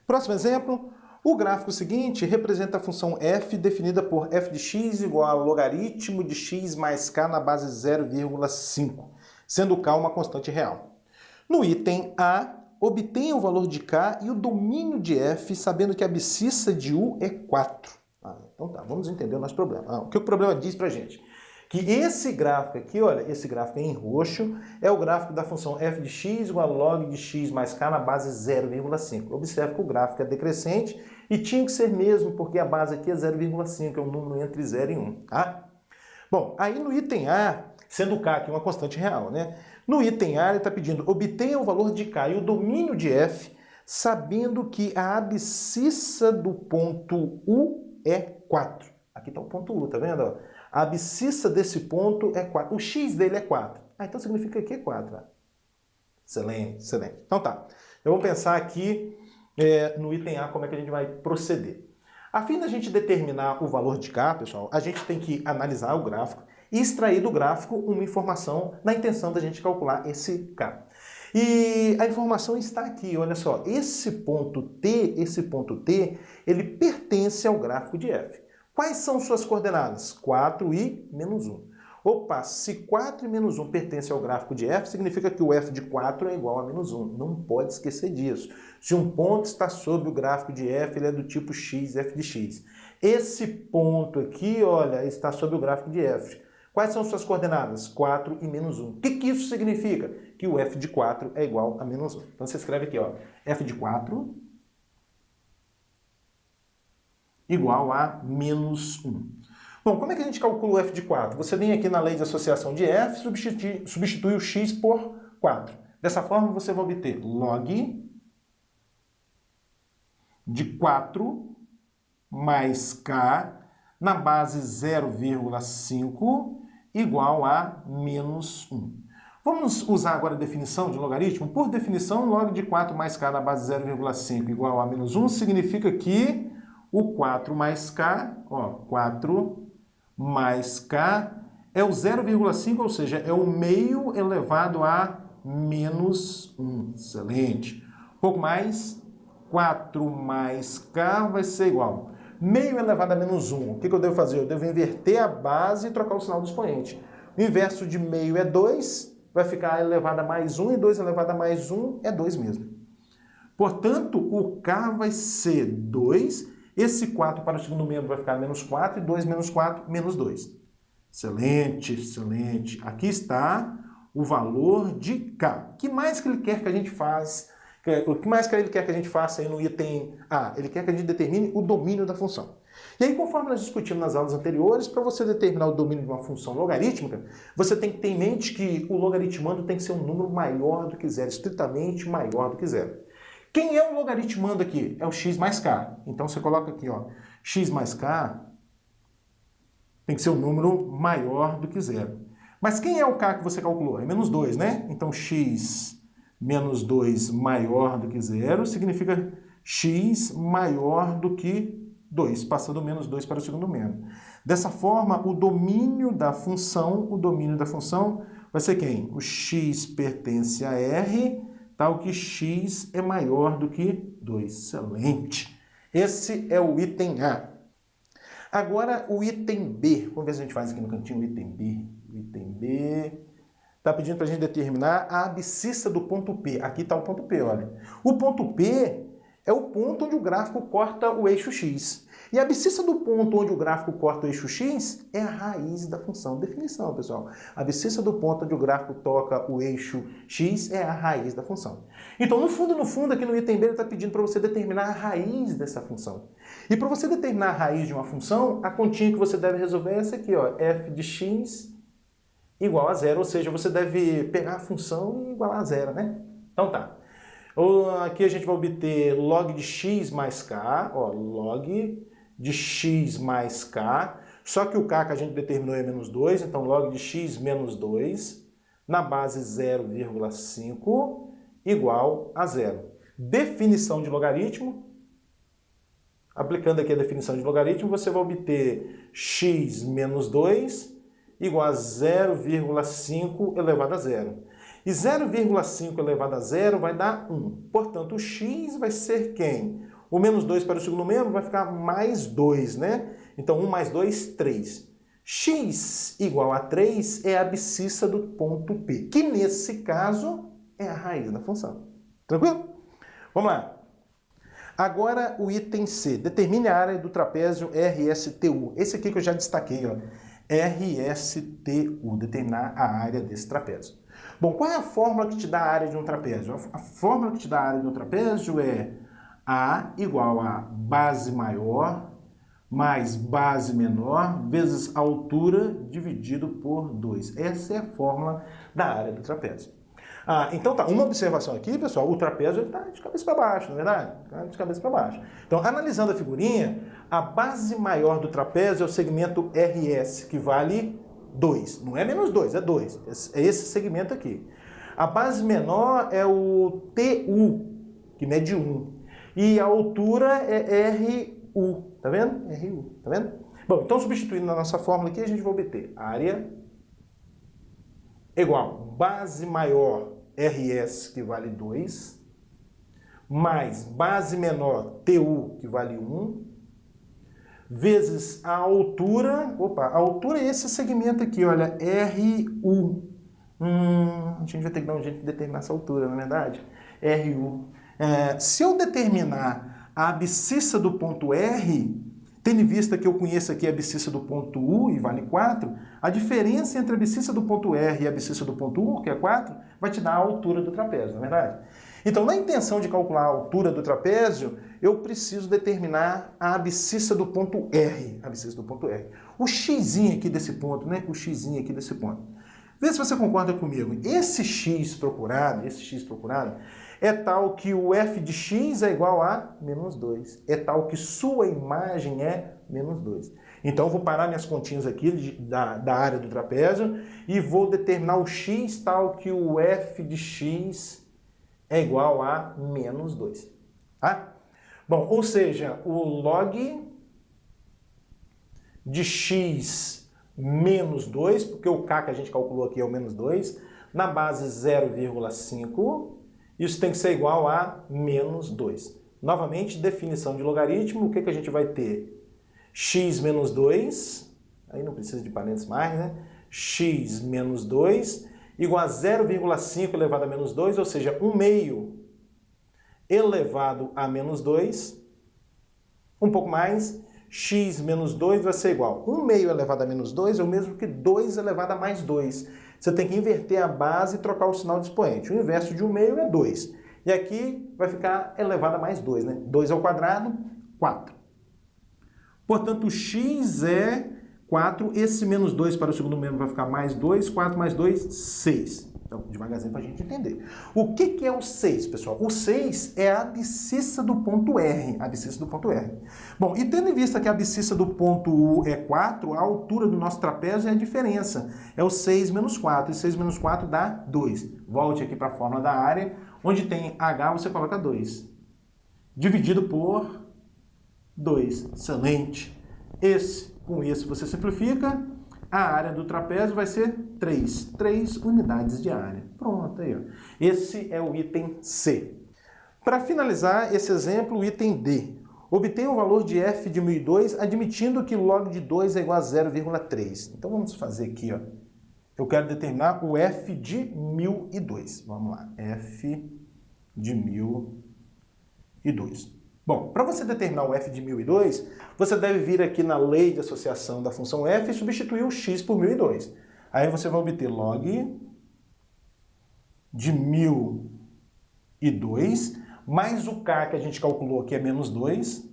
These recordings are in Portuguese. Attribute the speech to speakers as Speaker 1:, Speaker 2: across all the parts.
Speaker 1: Próximo exemplo, o gráfico seguinte representa a função f definida por f de x igual a logaritmo de x mais k na base 0,5, sendo k uma constante real. No item A, obtenha o valor de k e o domínio de f, sabendo que a abscissa de u é 4. Então tá, vamos entender o nosso problema. O que o problema diz pra gente? Que esse gráfico aqui, olha, esse gráfico em roxo, é o gráfico da função f de x igual a log de x mais k na base 0,5. Observe que o gráfico é decrescente e tinha que ser mesmo, porque a base aqui é 0,5, é um número entre 0 e 1, tá? Bom, aí no item A, sendo k aqui uma constante real, né? No item A ele está pedindo, obtenha o valor de k e o domínio de f, sabendo que a abscissa do ponto U é 4. Aqui está o ponto U, tá vendo? A abscissa desse ponto é 4. O x dele é 4. Então significa que é 4. Excelente, excelente. Então tá. Eu vou pensar aqui no item A como é que a gente vai proceder. A fim da gente determinar o valor de k, pessoal, a gente tem que analisar o gráfico e extrair do gráfico uma informação na intenção da gente calcular esse k. E a informação está aqui, olha só. Esse ponto T, ele pertence ao gráfico de f. Quais são suas coordenadas? 4 e menos 1. Opa, se 4 e menos 1 pertence ao gráfico de f, significa que o f de 4 é igual a menos 1. Não pode esquecer disso. Se um ponto está sob o gráfico de f, ele é do tipo x, f de x. Esse ponto aqui, olha, está sob o gráfico de f. Quais são suas coordenadas? 4 e menos 1. O que isso significa? Que o f de 4 é igual a menos 1. Então você escreve aqui, ó, f de 4 igual a menos 1. Bom, como é que a gente calcula o f de 4? Você vem aqui na lei de associação de f, substitui o x por 4. Dessa forma, você vai obter log de 4 mais k na base 0,5 igual a menos 1. Vamos usar agora a definição de logaritmo? Por definição, log de 4 mais k na base 0,5 igual a menos 1 significa que o 4 mais k, ó, 4 mais k é o 0,5, ou seja, é o meio elevado a menos 1. Excelente. Um pouco mais, 4 mais k vai ser igual. Meio elevado a menos 1. O que eu devo fazer? Eu devo inverter a base e trocar o sinal do expoente. O inverso de meio é 2, vai ficar elevado a mais 1, e 2 elevado a mais 1 é 2 mesmo. Portanto, o k vai ser 2, esse 4 para o segundo membro vai ficar menos 4, e 2 menos 4, menos 2. Excelente, excelente. Aqui está o valor de k. O que mais que ele quer que a gente faça? O que mais que ele quer que a gente faça aí no item A? Ele quer que a gente determine o domínio da função. E aí, conforme nós discutimos nas aulas anteriores, para você determinar o domínio de uma função logarítmica, você tem que ter em mente que o logaritmando tem que ser um número maior do que zero, estritamente maior do que zero. Quem é o logaritmando aqui? É o x mais k. Então você coloca aqui, ó, x mais k tem que ser um número maior do que zero. Mas quem é o k que você calculou? É menos 2, né? Então x menos 2 maior do que zero significa x maior do que 2, passando o menos 2 para o segundo membro. Dessa forma, o domínio da função vai ser quem? O x pertence a R, tal que x é maior do que 2. Excelente! Esse é o item A. Agora o item B. Vamos ver se a gente faz aqui no cantinho o item B. O item B está pedindo para a gente determinar a abscissa do ponto P. Aqui está o ponto P, olha. O ponto P é o ponto onde o gráfico corta o eixo x. E a abscissa do ponto onde o gráfico corta o eixo x é a raiz da função. Definição, pessoal. A abscissa do ponto onde o gráfico toca o eixo x é a raiz da função. Então, no fundo, aqui no item B, ele está pedindo para você determinar a raiz dessa função. E para você determinar a raiz de uma função, a continha que você deve resolver é essa aqui, ó, f de x igual a zero, ou seja, você deve pegar a função e igualar a zero, né? Então tá. Aqui a gente vai obter log de x mais k, ó, log de x mais k, só que o k que a gente determinou é menos 2, então log de x menos 2, na base 0,5, igual a zero. Definição de logaritmo. Aplicando aqui a definição de logaritmo, você vai obter x menos 2 igual a 0,5 elevado a zero. E 0,5 elevado a zero vai dar 1. Portanto, o x vai ser quem? O menos 2 para o segundo membro vai ficar mais 2, né? Então, 1 mais 2, 3. X igual a 3 é a abscissa do ponto P, que nesse caso é a raiz da função. Tranquilo? Vamos lá. Agora o item C. Determine a área do trapézio RSTU. Esse aqui que eu já destaquei, ó. RSTU, determinar a área desse trapézio. Bom, qual é a fórmula que te dá a área de um trapézio? A fórmula que te dá a área de um trapézio é A igual a base maior mais base menor vezes altura dividido por 2. Essa é a fórmula da área do trapézio. Então tá, uma observação aqui, pessoal, o trapézio está de cabeça para baixo, não é verdade? Está de cabeça para baixo. Então, analisando a figurinha, a base maior do trapézio é o segmento RS, que vale 2. Não é menos 2, é 2. É esse segmento aqui. A base menor é o TU, que mede 1. E a altura é RU, tá vendo? RU, tá vendo? Bom, então substituindo na nossa fórmula aqui, a gente vai obter área igual base maior RS, que vale 2, mais base menor TU, que vale 1, vezes a altura, a altura é esse segmento aqui, olha, RU. A gente vai ter que dar um jeito de determinar essa altura, não é verdade? RU. Se eu determinar a abscissa do ponto R, tendo em vista que eu conheço aqui a abscissa do ponto U e vale 4, a diferença entre a abscissa do ponto R e a abscissa do ponto U, que é 4, vai te dar a altura do trapézio, não é verdade? Então, na intenção de calcular a altura do trapézio, eu preciso determinar a abscissa do ponto R. Abscissa do ponto R. O xzinho aqui desse ponto, né? O xzinho aqui desse ponto. Vê se você concorda comigo. Esse x procurado é tal que o f de x é igual a menos 2. É tal que sua imagem é menos 2. Então, eu vou parar minhas continhas aqui da área do trapézio e vou determinar o x tal que o f de x é igual a menos 2. Tá? Bom, ou seja, o log de x menos 2, porque o k que a gente calculou aqui é o menos 2, na base 0,5, isso tem que ser igual a menos 2. Novamente, definição de logaritmo, o que a gente vai ter? X menos 2, aí não precisa de parênteses mais, né? X menos 2 igual a 0,5 elevado a menos 2, ou seja, 1 meio elevado a menos 2, um pouco mais, x menos 2 vai ser igual. 1 meio elevado a menos 2 é o mesmo que 2 elevado a mais 2. Você tem que inverter a base e trocar o sinal de expoente. O inverso de 1 meio é 2. E aqui vai ficar elevado a mais 2, né? 2 ao quadrado, 4. Portanto, x é 4. Esse menos 2 para o segundo membro vai ficar mais 2. 4 mais 2, 6. Então, devagarzinho para a gente entender. O que é o 6, pessoal? O 6 é a abscissa do ponto R. Abscissa do ponto R. Bom, e tendo em vista que a abscissa do ponto U é 4, a altura do nosso trapézio é a diferença. É o 6 menos 4. E 6 menos 4 dá 2. Volte aqui para a fórmula da área. Onde tem H, você coloca 2. Dividido por 2. Excelente. Com esse você simplifica. A área do trapézio vai ser 3. 3 unidades de área. Pronto, aí, ó. Esse é o item C. Para finalizar esse exemplo, o item D. Obtenha o valor de f de 1002, admitindo que log de 2 é igual a 0,3. Então, vamos fazer aqui, ó. Eu quero determinar o f de 1002. Vamos lá. F de 1002. Bom, para você determinar o f de 1002, você deve vir aqui na lei de associação da função f e substituir o x por 1002. Aí você vai obter log de 1002 mais o k que a gente calculou aqui é menos 2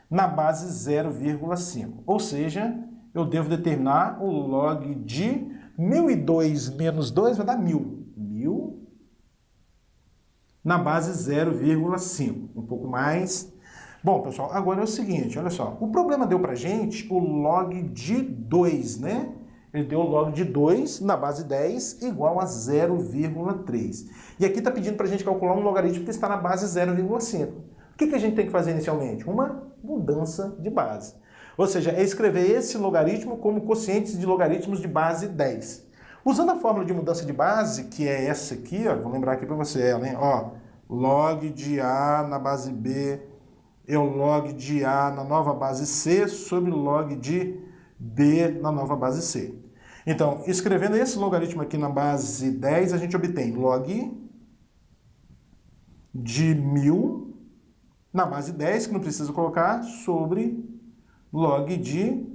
Speaker 1: na base 0,5. Ou seja, eu devo determinar o log de 1002 menos 2 vai dar 1000. 1000 na base 0,5, um pouco mais. Bom, pessoal, agora é o seguinte, olha só. O problema deu pra gente o log de 2, né? Ele deu o log de 2 na base 10 igual a 0,3. E aqui está pedindo pra gente calcular um logaritmo que está na base 0,5. O que a gente tem que fazer inicialmente? Uma mudança de base. Ou seja, é escrever esse logaritmo como quocientes de logaritmos de base 10. Usando a fórmula de mudança de base, que é essa aqui, ó, vou lembrar aqui para você ela, hein? Ó, log de A na base B é o log de A na nova base C sobre log de B na nova base C. Então, escrevendo esse logaritmo aqui na base 10, a gente obtém log de 1000 na base 10, que não precisa colocar, sobre log de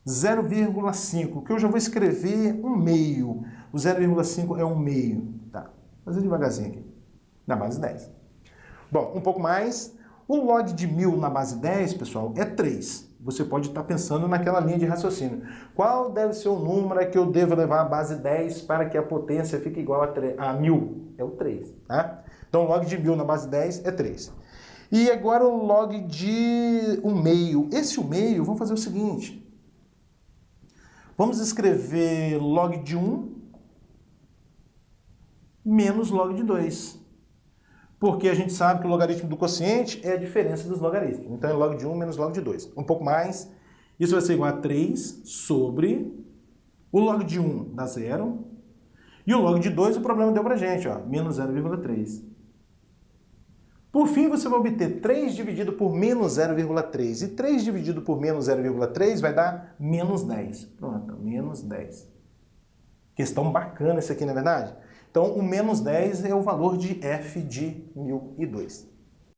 Speaker 1: 0,5, que eu já vou escrever um meio. O 0,5 é um meio. Tá, vou fazer devagarzinho aqui, na base 10. Bom, um pouco mais. O log de 1000 na base 10, pessoal, é 3. Você pode estar pensando naquela linha de raciocínio. Qual deve ser o número que eu devo levar à base 10 para que a potência fique igual a 1000? É o 3, tá? Então, o log de 1000 na base 10 é 3. E agora o log de 1 meio. Esse 1 meio, vamos fazer o seguinte. Vamos escrever log de 1 menos log de 2. Porque a gente sabe que o logaritmo do quociente é a diferença dos logaritmos. Então é log de 1 menos log de 2. Um pouco mais. Isso vai ser igual a 3 sobre o log de 1 dá 0. E o log de 2, o problema deu pra gente, ó, menos 0,3. Por fim, você vai obter 3 dividido por menos 0,3. E 3 dividido por menos 0,3 vai dar menos 10. Pronto, menos 10. Questão bacana essa aqui, não é verdade? Então, o menos 10 é o valor de f de 1002.